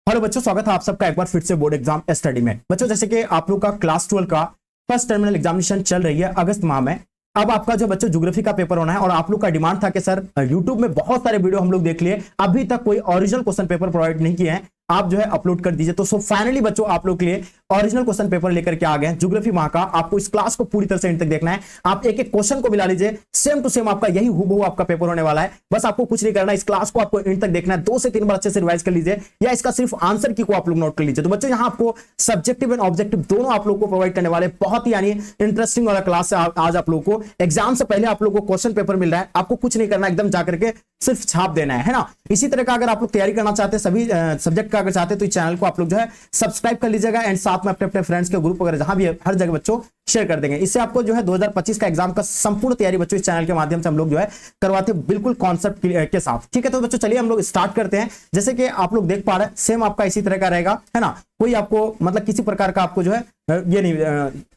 Hello बच्चों, स्वागत है आप सबका एक बार फिर से बोर्ड एग्जाम स्टडी में। बच्चों जैसे कि आप लोग का क्लास 12 का फर्स्ट टर्मिनल एग्जामिनेशन चल रही है अगस्त माह में। अब आपका जो बच्चों ज्योग्राफी का पेपर होना है और आप लोग का डिमांड था कि सर यूट्यूब में बहुत सारे वीडियो हम लोग देख लिए, अभी तक कोई ओरिजिनल क्वेश्चन पेपर प्रोवाइड नहीं किए हैं, आप जो है अपलोड कर दीजिए। तो सो फाइनली बच्चों आप लोग के लिए ओरिजिनल क्वेश्चन पेपर लेकर के आ गए ज्योग्राफी माह का। आपको इस क्लास को पूरी तरह से एंड तक देखना है। आप एक एक क्वेश्चन को मिला लीजिए, सेम टू सेम आपका यही हूबहू आपका पेपर होने वाला है। बस आपको कुछ नहीं करना, इस क्लास को आपको एंड तक देखना है। 2 से 3 बार अच्छे से रिवाइज कर लीजिए या इसका सिर्फ आंसर की को आप लोग नोट कर लीजिए। तो बच्चों यहाँ आपको सब्जेक्टिव एंड ऑब्जेक्टिव दोनों आप लोग को प्रोवाइड करने वाले, बहुत ही यानी इंटरेस्टिंग वाला क्लास है। आज आप लोग को एग्जाम से पहले आप लोग को क्वेश्चन पेपर मिल रहा है, आपको कुछ नहीं करना, एकदम जाकर के सिर्फ छाप देना है ना। इसी तरह का अगर आप लोग तैयारी करना चाहते हैं सभी सब्जेक्ट का अगर चाहते हैं तो इस चैनल को आप लोग जो है सब्सक्राइब कर लीजिएगा एंड साथ में अपने अपने फ्रेंड्स के ग्रुप वगैरह जहां भी है हर जगह बच्चों शेयर कर देंगे। इससे आपको जो है 2025 का एग्जाम का संपूर्ण तैयारी बच्चों इस चैनल के माध्यम से हम लोग जो है करवाते हैं, बिल्कुल कॉन्सेप्ट के साथ। ठीक है, तो बच्चों चलिए हम लोग स्टार्ट करते हैं। जैसे कि आप लोग देख पा रहे हैं सेम आपका इसी तरह का रहेगा, है ना। कोई आपको मतलब किसी प्रकार का आपको जो है ये नहीं,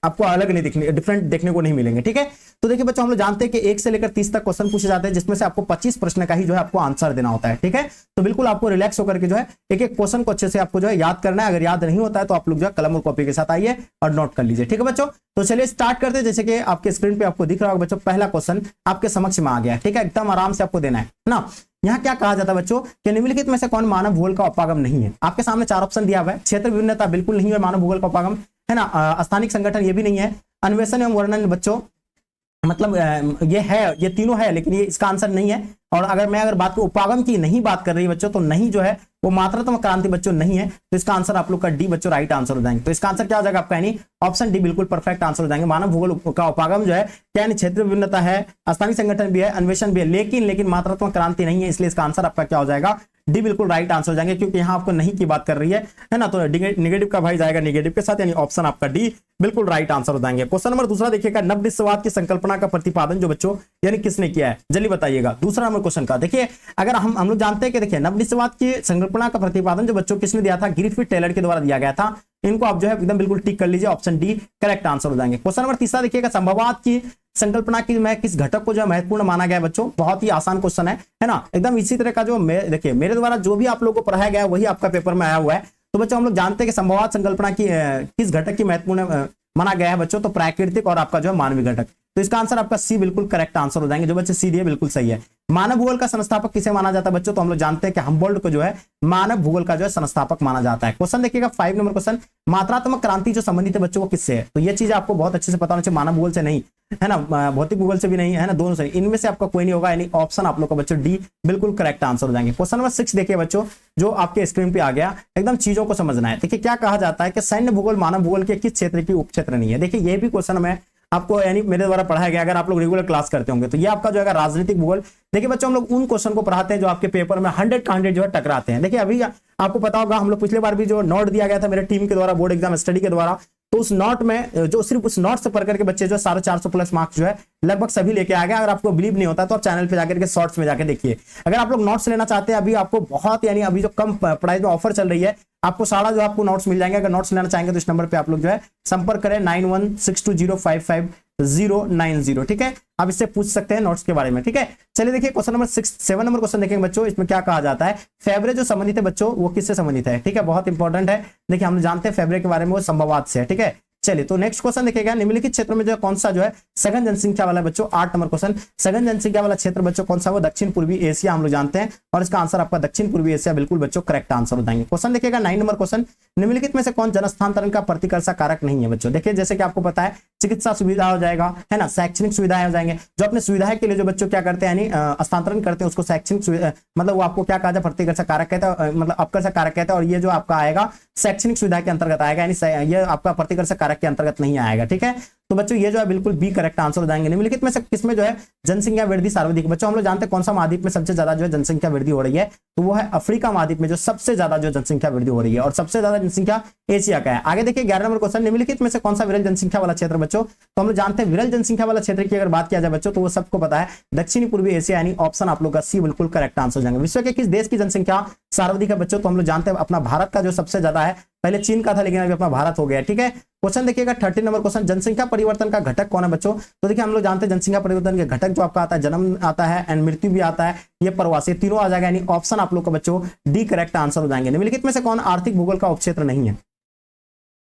आपको अलग नहीं दिखने, डिफरेंट देखने को नहीं मिलेंगे। ठीक है, तो देखिए बच्चों हम लोग जानते हैं कि 1 से लेकर 30 तक क्वेश्चन पूछे जाते हैं, जिसमें से आपको 25 प्रश्न का ही जो है आपको आंसर देना होता है। ठीक है, तो बिल्कुल आपको रिलैक्स होकर के जो है एक एक क्वेश्चन को अच्छे से आपको जो है याद करना है। अगर याद नहीं होता है तो आप लोग जो है कलम और कॉपी के साथ आइए और नोट कर लीजिए। ठीक है बच्चों, तो चलिए स्टार्ट करते हैं। जैसे कि आपके स्क्रीन पे आपको दिख रहा होगा बच्चों, पहला क्वेश्चन आपके समक्ष में आ गया। ठीक है, एकदम आराम से आपको देना है ना। यहाँ क्या कहा जाता है बच्चों कि निम्नलिखित में से कौन मानव भूगोल का उपागम नहीं है। आपके सामने 4 ऑप्शन दिया हुआ है। क्षेत्र विभिन्नता बिल्कुल नहीं है मानव भूगोल का उपागम, है ना। स्थानिक संगठन ये भी नहीं है। अन्वेषण एवं वर्णन बच्चों मतलब ये तीनों है, लेकिन ये इसका आंसर नहीं है। और अगर बात को उपागम की नहीं बात कर रही बच्चों, तो नहीं जो है वो मात्रात्मक क्रांति बच्चों नहीं है। तो इसका आंसर आप लोग का डी बच्चों राइट आंसर हो जाएंगे। तो इसका आंसर क्या हो जाएगा आपका, यानी ऑप्शन डी बिल्कुल परफेक्ट आंसर हो जाएंगे। मानव भूगोल का उपागम जो है क्या क्षेत्र विभिन्नता है, स्थानीय संगठन भी है, अन्वेषण भी है, लेकिन मात्रात्मक क्रांति नहीं है। इसलिए इसका आंसर आपका क्या हो जाएगा, डी बिल्कुल राइट आंसर हो जाएंगे, क्योंकि यहाँ आपको नहीं की बात कर रही है ना। तो नेगेटिव का भाई जाएगा नेगेटिव के साथ, यानी ऑप्शन आपका डी बिल्कुल राइट आंसर हो जाएंगे। क्वेश्चन नंबर दूसरा देखिएगा, नवनिश्चयवाद की संकल्पना का प्रतिपादन जो बच्चों यानी किसने किया है, जल्दी बताइएगा। दूसरा नंबर क्वेश्चन का देखिए, अगर हम लोग जानते हैं कि देखिए नवनिश्चयवाद की संकल्पना का प्रतिपादन जो बच्चों किसने दिया था, ग्रिफिथ टेलर के द्वारा दिया गया था। इनको आप जो है एकदम बिल्कुल टिक कर लीजिए, ऑप्शन डी करेक्ट आंसर हो जाएंगे। क्वेश्चन नंबर तीसरा देखिएगा, संभववाद की संकल्पना की में किस घटक को जो महत्वपूर्ण माना गया है बच्चों। बहुत ही आसान क्वेश्चन है ना। एकदम इसी तरह का जो देखिए मेरे द्वारा जो भी आप लोगों को पढ़ाया गया है वही आपका पेपर में आया हुआ है। तो बच्चों हम लोग जानते हैं कि संभववाद संकल्पना की किस घटक की महत्वपूर्ण माना गया है बच्चों, तो प्राकृतिक और आपका जो है मानवीय घटक। तो इसका आंसर आपका सी बिल्कुल करेक्ट आंसर हो जाएंगे। जो बच्चे सी दिए बिल्कुल सही है। मानव भूगोल का संस्थापक किसे माना जाता है बच्चों, तो हम लोग जानते हैं कि हम्बोल्ट को जो है मानव भूगोल का जो है संस्थापक माना जाता है। क्वेश्चन देखिएगा 5 नंबर क्वेश्चन, मात्रात्मक क्रांति जो संबंधित है बच्चों वो किससे है। तो ये चीज आपको बहुत अच्छे से पता होना चाहिए, मानव भूगोल से नहीं, है ना, भौतिक भूगोल से भी नहीं, है ना, दोनों से। इनमें से आपका कोई नहीं होगा, यानी ऑप्शन आप लोग का बच्चों डी बिल्कुल करेक्ट आंसर हो जाएंगे। क्वेश्चन नंबर 6 देखिए बच्चों, जो आपके स्क्रीन पे आ गया, एकदम चीजों को समझना है। देखिए क्या कहा जाता है कि सैन्य भूगोल मानव भूगोल के किस क्षेत्र की उपक्षेत्र नहीं है। देखिए ये भी क्वेश्चन में आपको यानी मेरे द्वारा पढ़ाया गया, अगर आप लोग रेगुलर क्लास करते होंगे तो ये आपका जो है राजनीतिक भूगोल। देखिए बच्चों हम लोग उन क्वेश्चन को पढ़ाते हैं जो आपके पेपर में 100 का 100 जो है टकराते हैं। देखिए अभी आपको पता होगा, हम लोग पिछले बार भी जो नोट दिया गया था मेरे टीम के द्वारा बोर्ड एग्जाम स्टडी के द्वारा, तो उस नोट में जो सिर्फ उस नोट से पढ़ करके बच्चे जो 450 प्लस मार्क्स जो है लगभग सभी लेके आ गए। अगर आपको बिलीव नहीं होता तो आप चैनल पे जाकर के शॉर्ट्स में जाकर देखिए। अगर आप लोग नोट्स लेना चाहते हैं, अभी आपको बहुत यानी अभी जो कम प्राइस में ऑफर चल रही है, आपको सारा जो आपको नोट्स मिल जाएंगे। अगर नोट्स लेना चाहेंगे तो इस नंबर पे आप लोग जो है संपर्क करें 9162055090। ठीक है, आप इससे पूछ सकते हैं नोट्स के बारे में। ठीक है, चलिए देखिए क्वेश्चन नंबर 7 नंबर क्वेश्चन देखेंगे बच्चों। इसमें क्या कहा जाता है, फेवरे जो संबंधित है बच्चों वो किससे संबंधित है। ठीक है, बहुत इंपॉर्टेंट है। देखिए हम जानते हैं फेवरे के बारे में, वो संभववाद से है। ठीक है, चलिए तो नेक्स्ट क्वेश्चन देखिएगा, निम्नलिखित क्षेत्र में जो कौन सा जो है सघन जनसंख्या वाला बच्चों, 8 नंबर क्वेश्चन, सघन जनसंख्या वाला क्षेत्र बच्चों कौन सा, वो दक्षिण पूर्वी एशिया हम लोग जानते हैं। और इसका आंसर आपका दक्षिण पूर्वी एशिया बिल्कुल बच्चों करेक्ट आंसर हो जाएंगे। क्वेश्चन देखिएगा 9 नंबर क्वेश्चन, निम्नलिखित में से कौन जनस्थानांतरण का प्रतिकर्षा कारक नहीं है बच्चों। देखिए जैसे कि आपको पता है चिकित्सा सुविधा हो जाएगा, है ना, शैक्षणिक सुविधाएं हो जाएंगे। जो अपने सुविधा के लिए जो बच्चों क्या करते हैं यानी हस्तांतरण करते हैं, उसको शैक्षणिक मतलब वो आपको क्या कहा जाए, प्रतिकर्षा कारक कहता है, मतलब अपकर्षा कारक कहता है। और ये जो आपका आएगा शैक्षणिक सुविधा के अंतर्गत आएगा, यानी ये आपका प्रतिकर्षा कारक के अंतर्गत नहीं आएगा। ठीक है, तो बच्चों ये जो है बिल्कुल बी करेक्ट आंसर हो जाएंगे। निम्नलिखित में से किसमें जो है जनसंख्या वृद्धि सर्वाधिक बच्चों, हम लोग जानते हैं कौन सा महाद्वीप में सबसे ज्यादा जो है जनसंख्या वृद्धि हो रही है, तो वो है अफ्रीका महाद्वीप में जो सबसे ज्यादा जो जनसंख्या वृद्धि हो रही है। और सबसे ज्यादा जनसंख्या एशिया का है। आगे देखिए 11 नंबर क्वेश्चन, निम्नलिखित में से कौन सा विरल जनसंख्या वाला क्षेत्र बच्चों बच्चों, तो हम लोग जानते हैं विरल जनसंख्या वाला क्षेत्र की अगर बात किया जाए बच्चों, तो वो सबको पता है दक्षिणी पूर्वी एशिया, यानी ऑप्शन आप लोग का सी बिल्कुल करेक्ट आंसर हो जाएंगे। विश्व के किस देश की जनसंख्या सर्वाधिक है बच्चों, तो हम लोग जानते हैं अपना भारत का जो सबसे ज्यादा है, पहले चीन का था लेकिन अभी अपना भारत हो गया, ठीक है। क्वेश्चन देखिएगा 13 नंबर क्वेश्चन, जनसंख्या परिवर्तन का घटक कौन है बच्चों, तो देखिए हम लोग जानते हैं जनसंख्या परिवर्तन के घटक जो आपका आता है, जन्म आता है एंड मृत्यु भी आता है, ये प्रवासी, तीनों आ जाएगा, यानी ऑप्शन आप लोग का बच्चों डी करेक्ट आंसर हो जाएंगे। निम्नलिखित में से कौन आर्थिक भूगोल का उपक्षेत्र नहीं है,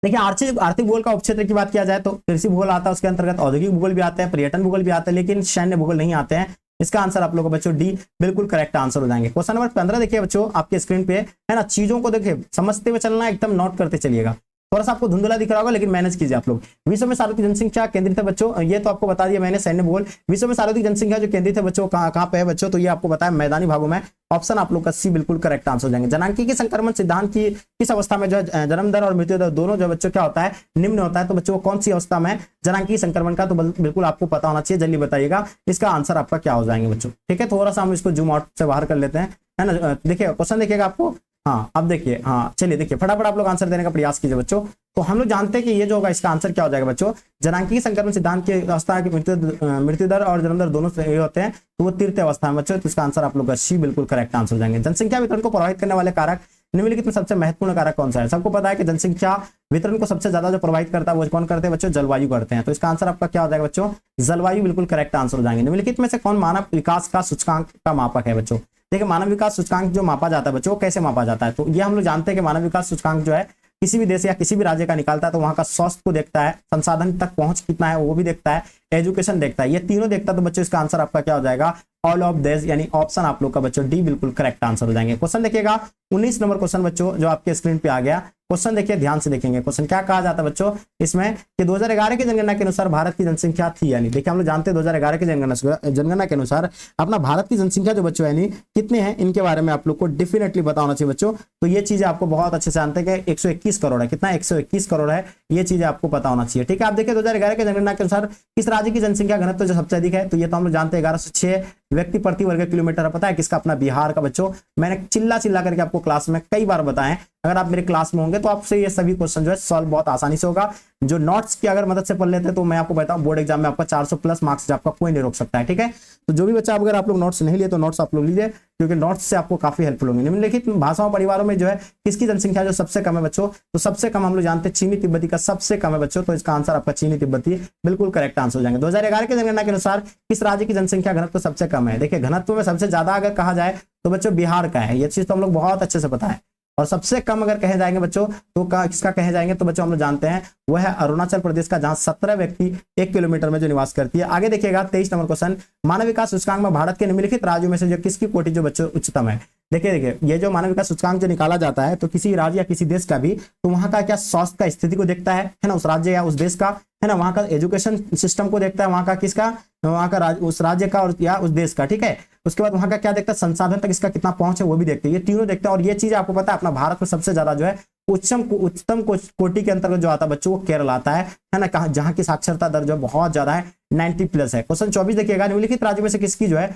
देखिए आर्थिक भूगोल का उपक्षेत्र की बात किया जाए तो कृषि भूगोल आता है, उसके अंतर्गत औद्योगिक भूगोल भी आते हैं, पर्यटन भूगोल भी आते हैं, लेकिन सैन्य भूगोल नहीं आते हैं। इसका आंसर आप लोगों को बच्चों डी बिल्कुल करेक्ट आंसर हो जाएंगे। क्वेश्चन नंबर 15 देखिए बच्चों आपके स्क्रीन पे है ना, चीजों को देखिए समझते हुए चलना, एकदम नोट करते चलिएगा, थोड़ा सा आपको धुंधला दिख रहा होगा लेकिन मैनेज कीजिए आप लोग। विश्व में सर्वाधिक जनसंख्या केंद्रित है बच्चों, ये तो आपको बता दिया मैंने, सैन्य भूगोल। विश्व में सर्वाधिक जनसंख्या जो केंद्रित है बच्चों कहाँ पे है बच्चों, तो ये आपको बताया मैदानी भागों में, ऑप्शन आप लोग का सी बिल्कुल करेक्ट आंसर हो जाएंगे। जनांकीय संक्रमण सिद्धांत की किस अवस्था में जो है जन्म दर और मृत्यु दर दोनों जो बच्चों क्या होता है, निम्न होता है, तो बच्चों कौन सी अवस्था में जनांकीय संक्रमण का, तो बिल्कुल आपको पता होना चाहिए, जल्दी बताइएगा इसका आंसर आपका क्या हो जाएंगे बच्चों, ठीक है। थोड़ा सा हम इसको जूम आउट से बाहर कर लेते हैं, है ना। देखिए क्वेश्चन देखिएगा आपको, हाँ अब देखिए, हाँ चलिए देखिए फटाफट आप लोग आंसर देने का प्रयास कीजिए बच्चों। तो हम लोग जानते हैं कि ये जो होगा इसका आंसर क्या हो जाएगा बच्चों, जनांकीय संक्रमण सिद्धांत की अवस्था की मृत्यु दर और जन्म दर दोनों सही होते हैं, तो वो तृतीय अवस्था में बच्चों, तो इसका आंसर आप लोग का सी बिल्कुल करेक्ट आंसर हो जाएंगे। जनसंख्या वितरण को प्रभावित करने वाले कारक निम्नलिखित में सबसे महत्वपूर्ण कारक कौन सा है, सबको पता है कि जनसंख्या वितरण को सबसे ज्यादा जो प्रभावित करता है वो कौन करते हैं बच्चों, जलवायु करते हैं, तो इसका आंसर आपका क्या हो जाएगा बच्चों, जलवायु बिल्कुल करेक्ट आंसर हो जाएंगे। निम्नलिखित में से कौन मानव विकास का सूचकांक का मापक है बच्चों, देखिए मानव विकास सूचकांक जो मापा जाता है बच्चों, कैसे मापा जाता है, तो ये हम लोग जानते हैं कि मानव विकास सूचकांक जो है किसी भी देश या किसी भी राज्य का निकालता है, तो वहां का स्वास्थ्य को देखता है, संसाधन तक पहुंच कितना है वो भी देखता है, एजुकेशन देखता है, ये तीनों देखता है, तो बच्चों इसका आंसर आपका क्या हो जाएगा, ऑल ऑफ दिस, यानी ऑप्शन आप लोग का बच्चों डी बिल्कुल करेक्ट आंसर हो जाएंगे। क्वेश्चन देखिएगा 19 नंबर क्वेश्चन बच्चों जो आपके स्क्रीन पे आ गया, क्वेश्चन देखिए ध्यान से देखेंगे, क्वेश्चन क्या कहा जाता है बच्चों इसमें कि 2011 की जनगणना के अनुसार भारत की जनसंख्या थी, यानी देखिए हम लोग जानते हैं 2011 की जनगणना के अनुसार अपना भारत की जनसंख्या जो बच्चों यानी कितने हैं, इनके बारे में आप लोग को डेफिनेटली पता होना चाहिए बच्चों। तो ये चीजें आपको बहुत अच्छे से जानते हैं कि 121 करोड़ है, कितना 121 करोड़ है, ये चीजें आपको पता होना चाहिए, ठीक है। आप देखिए 2011 की जनगणना के अनुसार किस राज्य की जनसंख्या घनत्व जो सबसे अधिक है, तो ये तो हम लोग जानते हैं 1106 व्यक्ति प्रति वर्ग किलोमीटर है, पता है किसका, अपना बिहार का बच्चों। मैंने चिल्ला चिल्ला करके आपको क्लास में कई बार बताएं, अगर आप मेरे क्लास में होंगे तो आपसे ये सभी क्वेश्चन जो है सॉल्व बहुत आसानी से होगा। जो नोट्स की अगर मदद से पढ़ लेते हैं तो मैं आपको बताऊं बोर्ड एग्जाम में आपका 400 प्लस मार्क्स आपका कोई नहीं रोक सकता है, ठीक है। तो जो भी बच्चा अगर आप लोग नोट्स नहीं लिए तो नोट्स आप लोग लीजिए, क्योंकि नोट्स से आपको काफी हेल्पफुल होंगे। निम्नलिखित भाषाओं परिवारों में जो है किसकी जनसंख्या जो सबसे कम है बच्चों, तो सबसे कम हम लोग जानते हैं चीनी तिब्बती का सबसे कम है बच्चों, तो इसका आंसर आपका चीनी तिब्बती बिल्कुल करेक्ट आंसर हो जाएंगे। 2011 की जनगणना के अनुसार किस राज्य की जनसंख्या घनत्व सबसे कम है, देखिए घनत्व में सबसे ज्यादा अगर कहा जाए तो बच्चों बिहार का है, ये चीज तो हम लोग बहुत अच्छे से पता है, और सबसे कम अगर कहे जाएंगे बच्चों तो किसका कहे जाएंगे, तो बच्चों हम लोग जानते हैं वो है अरुणाचल प्रदेश का, जहां 17 व्यक्ति 1 किलोमीटर में जो निवास करती है। आगे देखिएगा 23 नंबर क्वेश्चन, मानव विकास सूचकांक में भारत के निम्नलिखित राज्यों में से जो किसकी कोटि जो बच्चों उच्चतम है। देखिए ये जो मानव विकास सूचकांक जो निकाला जाता है तो किसी राज्य या किसी देश का भी, तो वहां का क्या स्वास्थ्य का स्थिति को देखता है ना, उस राज्य या उस देश का, है ना, वहां का एजुकेशन सिस्टम को देखता है, वहां का किसका, वहां का उस राज्य का और या उस देश का, ठीक है। उसके बाद वहां का क्या देखता है, संसाधन तक इसका कितना पहुंच है वो भी देखते हैं, ये तीनों देखते हैं। और ये चीज आपको पता है अपना भारत में सबसे ज्यादा जो है उच्चतम कोटि के अंतर्गत जो आता है बच्चों वो केरल आता है ना, जहां की साक्षरता दर जो बहुत ज्यादा है 90 प्लस है। क्वेश्चन 24 देखिएगा, निम्नलिखित राज्यों में से किसकी जो है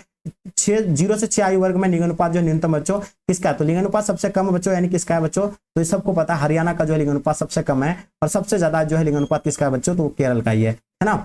0 से 6 आयु वर्ग में लिंगानुपात जो न्यूनतम बच्चों किसका है, तो लिंगानुपात सबसे कम बच्चों यानी किसका है बच्चों, तो ये सबको पता है हरियाणा का जो है लिंगानुपात सबसे कम है, और सबसे ज्यादा जो है लिंगानुपात किसका है बच्चों, तो केरल का ही है ना।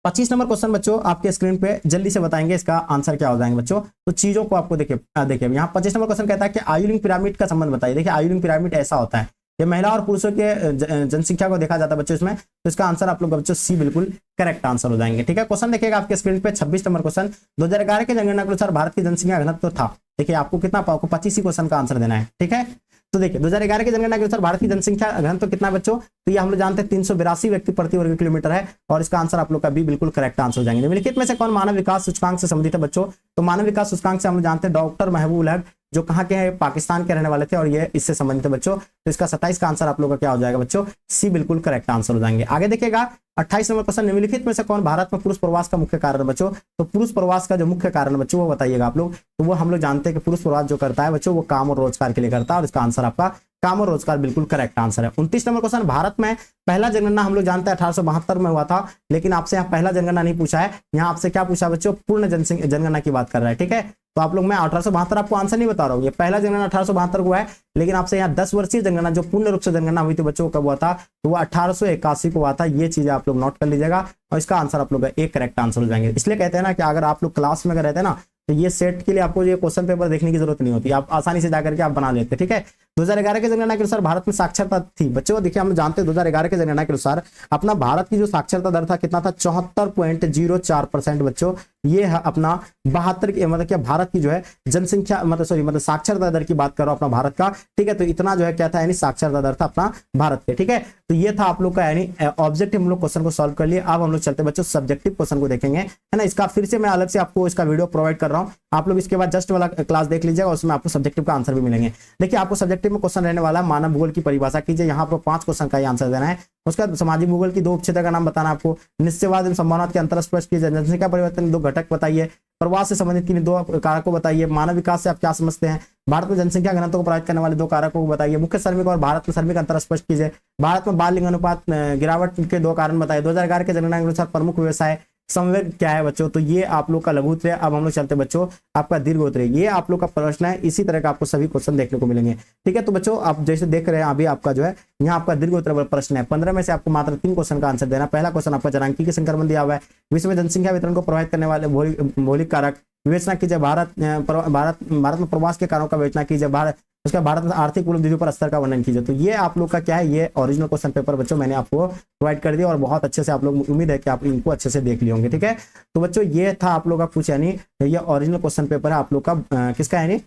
25 नंबर क्वेश्चन बच्चों आपके स्क्रीन पे जल्दी से बताएंगे इसका आंसर क्या हो जाएंगे बच्चों, तो चीजों को आपको देखिए यहाँ 25 नंबर क्वेश्चन कहता है कि आयुलिंग पिरामिड का संबंध बताइए। देखिए आयुलिंग पिरामिड ऐसा होता है, ये महिला और पुरुषों के जनसंख्या को देखा जाता है बच्चों इसमें, तो इसका आंसर आप लोग बच्चों सी बिल्कुल करेक्ट आंसर हो जाएंगे, ठीक है। क्वेश्चन देखिएगा आपके स्क्रीन पे 26 नंबर क्वेश्चन, 2011 के जनगणना के अनुसार भारत की जनसंख्या घनत्व था, देखिए आपको कितना, आपको 25 ही क्वेश्चन का आंसर देना है, ठीक है। तो देखिए 2011 की जनगणना के अनुसार भारत की जनसंख्या घनत्व कितना बच्चों, तो ये हम लोग जानते हैं 382 व्यक्ति प्रति वर्ग किलोमीटर है, और इसका आंसर आप लोग का भी बिल्कुल करेक्ट आंसर हो जाएंगे। निम्नलिखित में से कौन मानव विकास सूचकांक से संबंधित है बच्चों, तो मानव विकास सूचकांक से हम लोग जानते हैं डॉक्टर महबूब उल हक जो कहाँ के हैं, पाकिस्तान के रहने वाले थे, और ये इससे संबंधित है बच्चों, तो इसका 27 का आंसर आप लोग का क्या हो जाएगा बच्चों, सी बिल्कुल करेक्ट आंसर हो जाएंगे। आगे देखिएगा 28 नंबर क्वेश्चन, निम्नलिखित में से कौन भारत में पुरुष प्रवास का मुख्य कारण बच्चों, तो पुरुष प्रवास का जो मुख्य कारण बच्चों वो बताइएगा आप लोग, तो वो हम लोग जानते हैं कि पुरुष प्रवास जो करता है बच्चों वो काम और रोजगार के लिए करता है, और इसका आंसर आपका काम और रोजगार बिल्कुल करेक्ट आंसर है। 29 नंबर क्वेश्चन, भारत में पहला जनगणना हम लोग जानते हैं 1872 में हुआ था, लेकिन आपसे यहाँ पहला जनगणना नहीं पूछा है, यहाँ आपसे क्या पूछा बच्चों, पूर्ण जनगणना की बात कर रहा है, ठीक है। तो आप लोग, मैं 1872 आपको आंसर नहीं बता रहा हूँ, ये पहला जनगणना 1872 को है, लेकिन आपसे यहाँ 10 वर्षीय जनगणना जो पूर्ण रूप से जनगणना हुई थी बच्चों कब हुआ था, तो वो 1881 को हुआ था। ये चीजें आप लोग नोट कर लीजिएगा और इसका आंसर आप लोग एक करेक्ट आंसर हो जाएंगे। इसलिए कहते हैं ना कि अगर आप लोग क्लास में अगर रहते हैं ना, तो ये सेट के लिए आपको ये क्वेश्चन पेपर देखने की जरूरत नहीं होती, आप आसानी से जाकर के आप बना लेते। ठीक है, 2011 के जनगणना के अनुसार भारत में साक्षरता थी बच्चों, देखिए हम जानते हैं 2011 के जनगणना के अनुसार अपना भारत की जो साक्षरता दर था कितना था, 74.04% बच्चों। ये है अपना 72 मतलब क्या भारत की जो है जनसंख्या मतलब साक्षरता दर की बात करो अपना भारत का। ठीक है, तो इतना जो है क्या था, यानी साक्षरता दर था अपना भारत के। ठीक है, तो ये था आप लोग का यानी ऑब्जेक्टिव, हम लोग क्वेश्चन को सॉल्व कर लिए। अब हम लोग चलते बच्चों सब्जेक्टिव क्वेश्चन को देखेंगे, है ना। इसका फिर से मैं अलग से आपको इसका वीडियो प्रोवाइड कर रहा हूँ, आप लोग इसके बाद जस्ट वाला क्लास देख लीजिएगा, उसमें आपको सब्जेक्टिव का आंसर भी मिलेंगे। देखिए आपको सब्जेक्टिव में क्वेश्चन रहने वाला है मानव भूगोल की परिभाषा कीजिए, यहाँ पर 5 क्वेश्चन का आंसर देना है। उसका सामाजिक भूगोल की 2 उपक्षेत्र का नाम बताना आपको, निश्चयवाद एवं संभावना के अंतर स्पष्ट कीजिए, जनसंख्या परिवर्तन 2 घटक बताइए, प्रवास से संबंधित किन्हीं 2 कारकों बताइए, मानव विकास से आप क्या समझते हैं, भारत में जनसंख्या घनत्व को प्रभावित करने वाले 2 कारकों को बताइए, मुख्य श्रमिक और भारत में श्रमिक अंतर स्पष्ट कीजिए, भारत में बाल लिंग अनुपात गिरावट के 2 कारण बताइए, 2011 के जनगणना के अनुसार प्रमुख व्यवसाय संवेग क्या है बच्चों। तो ये आप लोग का लघु उत्तर है। अब हम लोग चलते बच्चों आपका दीर्घ उत्तर, ये आप लोग का प्रश्न है, इसी तरह का आपको सभी क्वेश्चन देखने को मिलेंगे। ठीक है, तो बच्चों आप जैसे देख रहे हैं अभी आपका जो है यहाँ आपका दीर्घ उत्तर प्रश्न है, 15 में से आपको मात्र 3 क्वेश्चन का आंसर देना। पहला क्वेश्चन आपका जनांकी के संक्रमण दिया हुआ है, विश्व में जनसंख्या वितरण को प्रभावित करने वाले भौगोलिक कारक विवेचना कीजिए, भारत में प्रवास के कारणों का विवेचना कीजिए, उसका भारत में आर्थिक उपलब्धियों पर स्तर का वर्णन कीजिए। तो ये आप लोग का क्या है, ये ओरिजिनल क्वेश्चन पेपर बच्चों मैंने आपको प्रोवाइड कर दिया और बहुत अच्छे से आप लोग, उम्मीद है कि आप इनको अच्छे से देख लिए होंगे। ठीक है, तो बच्चों ये था आप लोग का कुछ, यानी ये ओरिजिनल क्वेश्चन पेपर है आप लोग का किसका, यानी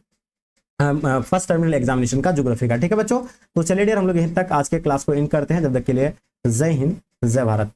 फर्स्ट टर्मिनल एग्जामिनेशन का ज्योग्राफी का। ठीक है बच्चों, तो चलिए डियर हम लोग यहीं तक आज के क्लास को इन करते हैं। जब तक के लिए जय हिंद जय भारत।